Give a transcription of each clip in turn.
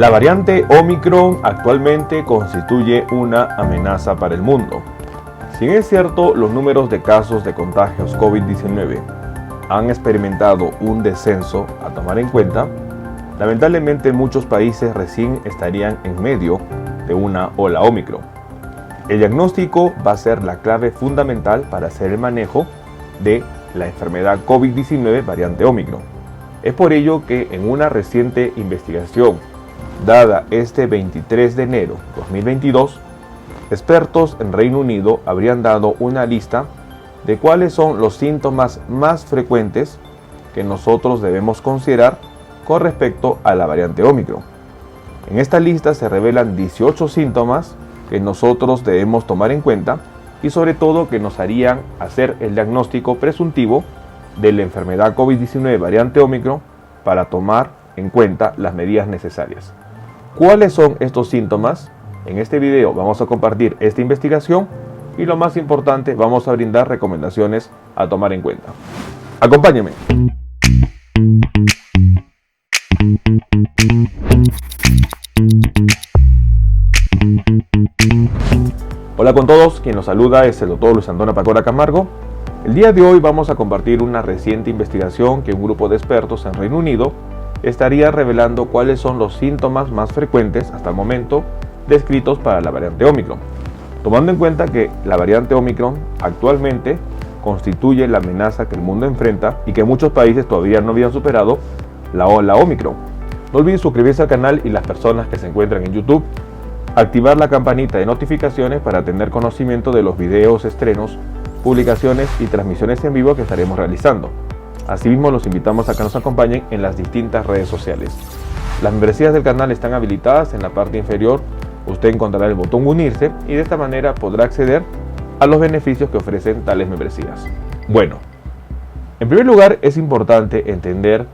La variante Omicron actualmente constituye una amenaza para el mundo. Si bien es cierto, los números de casos de contagios COVID-19 han experimentado un descenso a tomar en cuenta, lamentablemente muchos países recién estarían en medio de una ola Omicron. El diagnóstico va a ser la clave fundamental para hacer el manejo de la enfermedad COVID-19 variante Omicron. Es por ello que en una reciente investigación dada este 23 de enero de 2022, expertos en Reino Unido habrían dado una lista de cuáles son los síntomas más frecuentes que nosotros debemos considerar con respecto a la variante Omicron. En esta lista se revelan 18 síntomas que nosotros debemos tomar en cuenta y sobre todo que nos harían hacer el diagnóstico presuntivo de la enfermedad COVID-19 variante Omicron para tomar en cuenta las medidas necesarias. ¿Cuáles son estos síntomas? En este video vamos a compartir esta investigación y lo más importante, vamos a brindar recomendaciones a tomar en cuenta. Acompáñenme. Hola con todos, quien los saluda es el doctor Luis Antonio Pacora Camargo. El día de hoy vamos a compartir una reciente investigación que un grupo de expertos en Reino Unido estaría revelando cuáles son los síntomas más frecuentes hasta el momento descritos para la variante Omicron, tomando en cuenta que la variante Omicron actualmente constituye la amenaza que el mundo enfrenta y que muchos países todavía no habían superado la ola Omicron. No olviden suscribirse al canal y las personas que se encuentran en YouTube, activar la campanita de notificaciones para tener conocimiento de los videos, estrenos, publicaciones y transmisiones en vivo que estaremos realizando. Asimismo, los invitamos a que nos acompañen en las distintas redes sociales. Las membresías del canal están habilitadas en la parte inferior. Usted encontrará el botón unirse y de esta manera podrá acceder a los beneficios que ofrecen tales membresías. Bueno, en primer lugar es importante entender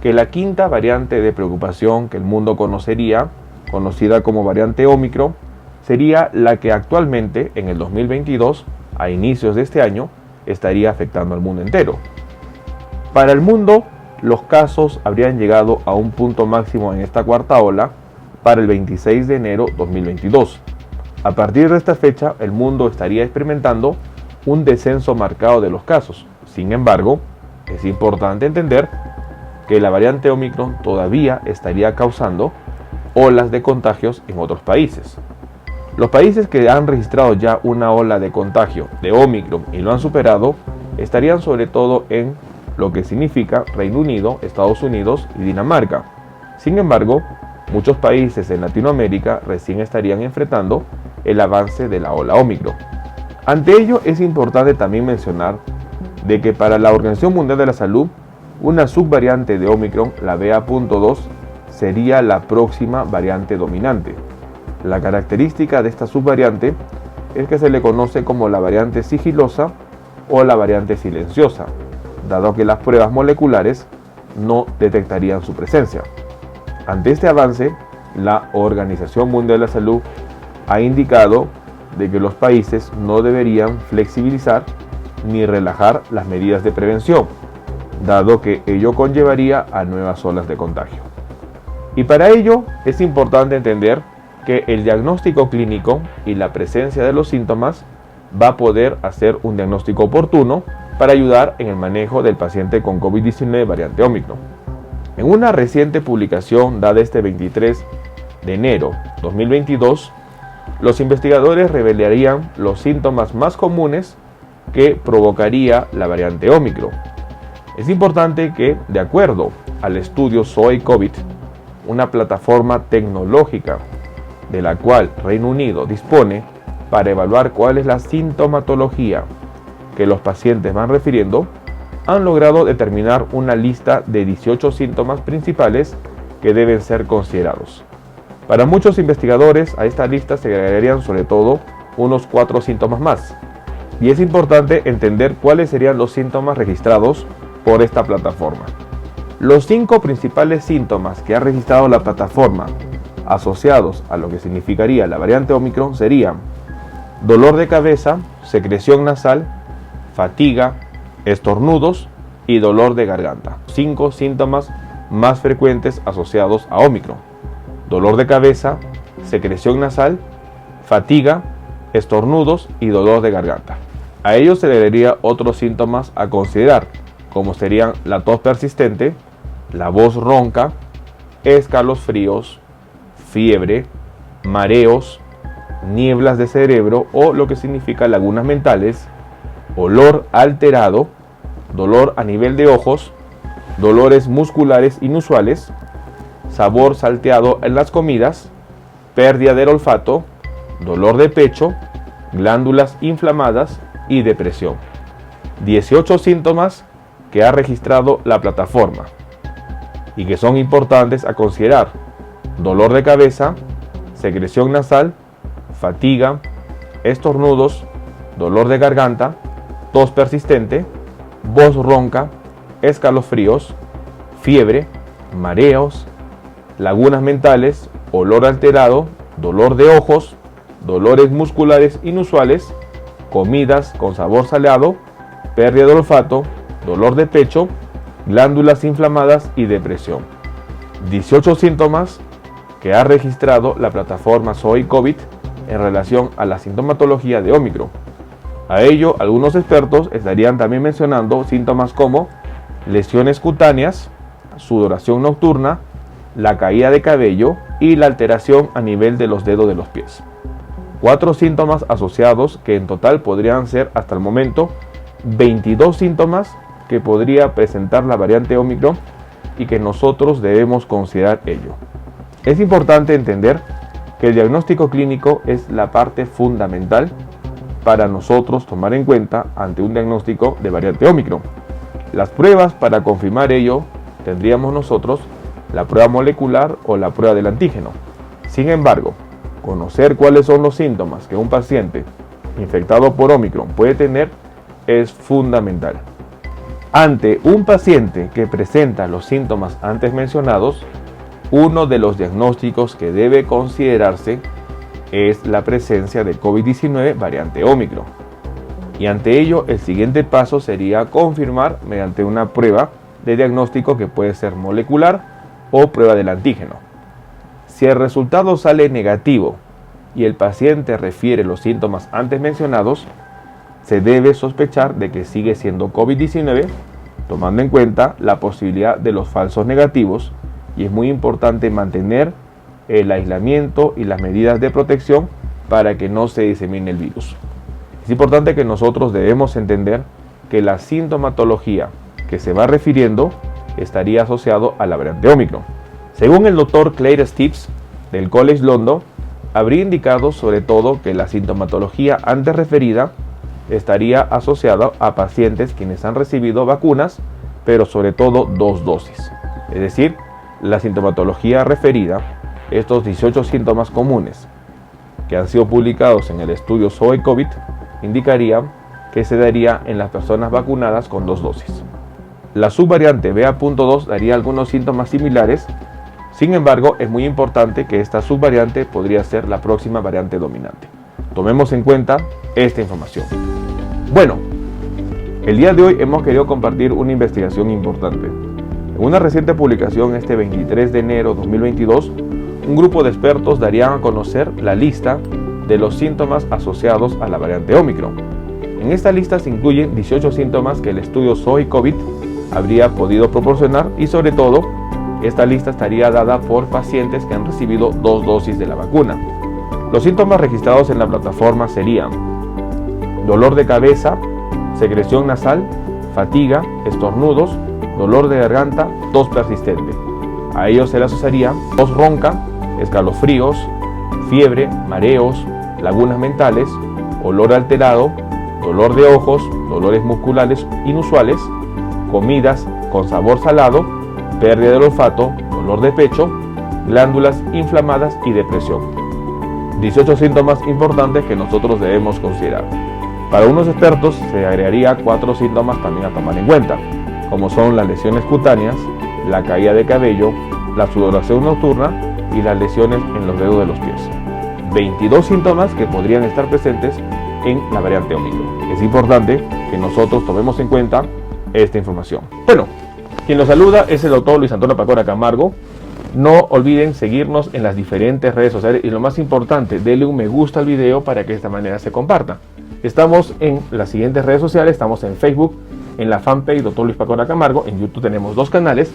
que la quinta variante de preocupación que el mundo conocería, conocida como variante Omicron, sería la que actualmente en el 2022, a inicios de este año, estaría afectando al mundo entero. Para el mundo, los casos habrían llegado a un punto máximo en esta cuarta ola para el 26 de enero de 2022. A partir de esta fecha, el mundo estaría experimentando un descenso marcado de los casos. Sin embargo, es importante entender que la variante Omicron todavía estaría causando olas de contagios en otros países. Los países que han registrado ya una ola de contagio de Omicron y lo han superado, estarían sobre todo en lo que significa Reino Unido, Estados Unidos y Dinamarca. Sin embargo, muchos países en Latinoamérica recién estarían enfrentando el avance de la ola Omicron. Ante ello, es importante también mencionar de que para la Organización Mundial de la Salud, una subvariante de Omicron, la BA.2, sería la próxima variante dominante. La característica de esta subvariante es que se le conoce como la variante sigilosa o la variante silenciosa, dado que las pruebas moleculares no detectarían su presencia. Ante este avance, la Organización Mundial de la Salud ha indicado de que los países no deberían flexibilizar ni relajar las medidas de prevención, dado que ello conllevaría a nuevas olas de contagio. Y para ello es importante entender que el diagnóstico clínico y la presencia de los síntomas va a poder hacer un diagnóstico oportuno para ayudar en el manejo del paciente con COVID-19 variante Omicron. En una reciente publicación dada este 23 de enero de 2022, los investigadores revelarían los síntomas más comunes que provocaría la variante Omicron. Es importante que, de acuerdo al estudio Zoe COVID, una plataforma tecnológica de la cual Reino Unido dispone para evaluar cuál es la sintomatología que los pacientes van refiriendo, han logrado determinar una lista de 18 síntomas principales que deben ser considerados. Para muchos investigadores a esta lista se agregarían sobre todo unos 4 síntomas más, y es importante entender cuáles serían los síntomas registrados por esta plataforma. Los 5 principales síntomas que ha registrado la plataforma asociados a lo que significaría la variante Omicron serían dolor de cabeza, secreción nasal, fatiga, estornudos y dolor de garganta. 5 síntomas más frecuentes asociados a Omicron. dolor de cabeza, secreción nasal, fatiga, estornudos y dolor de garganta. A ello se le daría otros síntomas a considerar, como serían la tos persistente, la voz ronca, escalofríos, fiebre, mareos, nieblas de cerebro o lo que significa lagunas mentales, olor alterado, dolor a nivel de ojos, dolores musculares inusuales, sabor salteado en las comidas, pérdida del olfato, dolor de pecho, glándulas inflamadas y depresión. 18 síntomas que ha registrado la plataforma y que son importantes a considerar: dolor de cabeza, secreción nasal, fatiga, estornudos, dolor de garganta, tos persistente, voz ronca, escalofríos, fiebre, mareos, lagunas mentales, olor alterado, dolor de ojos, dolores musculares inusuales, comidas con sabor salado, pérdida de olfato, dolor de pecho, glándulas inflamadas y depresión. 18 síntomas que ha registrado la plataforma Soy COVID en relación a la sintomatología de Ómicron. A ello, algunos expertos estarían también mencionando síntomas como lesiones cutáneas, sudoración nocturna, la caída de cabello y la alteración a nivel de los dedos de los pies. 4 síntomas asociados que en total podrían ser hasta el momento 22 síntomas que podría presentar la variante Ómicron y que nosotros debemos considerar ello. Es importante entender que el diagnóstico clínico es la parte fundamental para nosotros tomar en cuenta ante un diagnóstico de variante Ómicron. Las pruebas para confirmar ello tendríamos nosotros la prueba molecular o la prueba del antígeno. Sin embargo, conocer cuáles son los síntomas que un paciente infectado por Ómicron puede tener es fundamental. Ante un paciente que presenta los síntomas antes mencionados, uno de los diagnósticos que debe considerarse es la presencia de COVID-19 variante Ómicron. Y ante ello, el siguiente paso sería confirmar mediante una prueba de diagnóstico que puede ser molecular o prueba del antígeno. Si el resultado sale negativo y el paciente refiere los síntomas antes mencionados, se debe sospechar de que sigue siendo COVID-19, tomando en cuenta la posibilidad de los falsos negativos, y es muy importante mantener el aislamiento y las medidas de protección para que no se disemine el virus. Es importante que nosotros debemos entender que la sintomatología que se va refiriendo estaría asociado a la variante Ómicron. Según el doctor Claire Steeves del College London, habría indicado sobre todo que la sintomatología antes referida estaría asociada a pacientes quienes han recibido vacunas, pero sobre todo 2 dosis. Es decir, la sintomatología referida, estos 18 síntomas comunes que han sido publicados en el estudio Soy COVID, indicarían que se daría en las personas vacunadas con 2 dosis. La subvariante BA.2 daría algunos síntomas similares. Sin embargo, es muy importante que esta subvariante podría ser la próxima variante dominante. Tomemos en cuenta esta información. Bueno, el día de hoy hemos querido compartir una investigación importante. En una reciente publicación este 23 de enero de 2022, un grupo de expertos darían a conocer la lista de los síntomas asociados a la variante Ómicron. En esta lista se incluyen 18 síntomas que el estudio Soy COVID habría podido proporcionar, y sobre todo, esta lista estaría dada por pacientes que han recibido 2 dosis de la vacuna. Los síntomas registrados en la plataforma serían dolor de cabeza, secreción nasal, fatiga, estornudos, dolor de garganta, tos persistente. A ello se le asociaría tos ronca, escalofríos, fiebre, mareos, lagunas mentales, olor alterado, dolor de ojos, dolores musculares inusuales, comidas con sabor salado, pérdida del olfato, dolor de pecho, glándulas inflamadas y depresión. 18 síntomas importantes que nosotros debemos considerar. Para unos expertos se agregaría 4 síntomas también a tomar en cuenta, como son las lesiones cutáneas, la caída de cabello, la sudoración nocturna y las lesiones en los dedos de los pies. 22 síntomas que podrían estar presentes en la variante Ómicron. Es importante que nosotros tomemos en cuenta esta información. Bueno, quien los saluda es el doctor Luis Antonio Pacora Camargo. No olviden seguirnos en las diferentes redes sociales y lo más importante, denle un me gusta al video para que de esta manera se comparta. Estamos en las siguientes redes sociales, estamos en Facebook, en la fanpage Dr. Luis Pacora Camargo, en YouTube tenemos 2 canales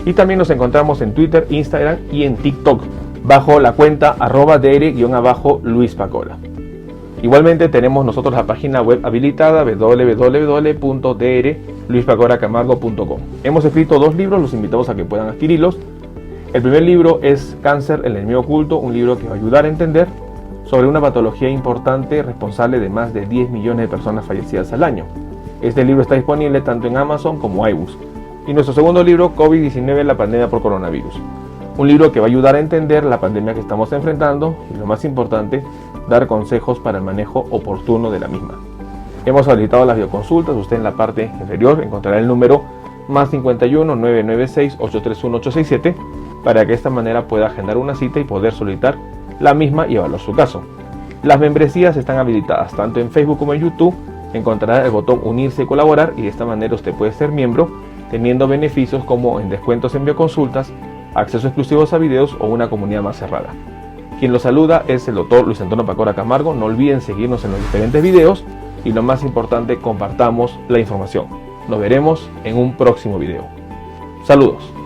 y también nos encontramos en Twitter, Instagram y en TikTok bajo la cuenta @dr_Luis Pacora. Igualmente tenemos nosotros la página web habilitada www.drluispacoracamargo.com. Hemos escrito 2 libros, los invitamos a que puedan adquirirlos. El primer libro es Cáncer, el enemigo oculto, un libro que va a ayudar a entender sobre una patología importante responsable de más de 10 millones de personas fallecidas al año. Este libro está disponible tanto en Amazon como iBooks. Y nuestro segundo libro, COVID-19, la pandemia por coronavirus. Un libro que va a ayudar a entender la pandemia que estamos enfrentando y, lo más importante, dar consejos para el manejo oportuno de la misma. Hemos habilitado las videoconsultas. Usted en la parte inferior encontrará el número +51 996 831 867 para que de esta manera pueda agendar una cita y poder solicitar la misma y evaluar su caso. Las membresías están habilitadas tanto en Facebook como en YouTube. Encontrará el botón unirse y colaborar y de esta manera usted puede ser miembro teniendo beneficios como en descuentos en bioconsultas, acceso exclusivos a videos o una comunidad más cerrada. Quien lo saluda es el Dr. Luis Antonio Pacora Camargo. No olviden seguirnos en los diferentes videos y lo más importante, compartamos la información. Nos veremos en un próximo video. Saludos.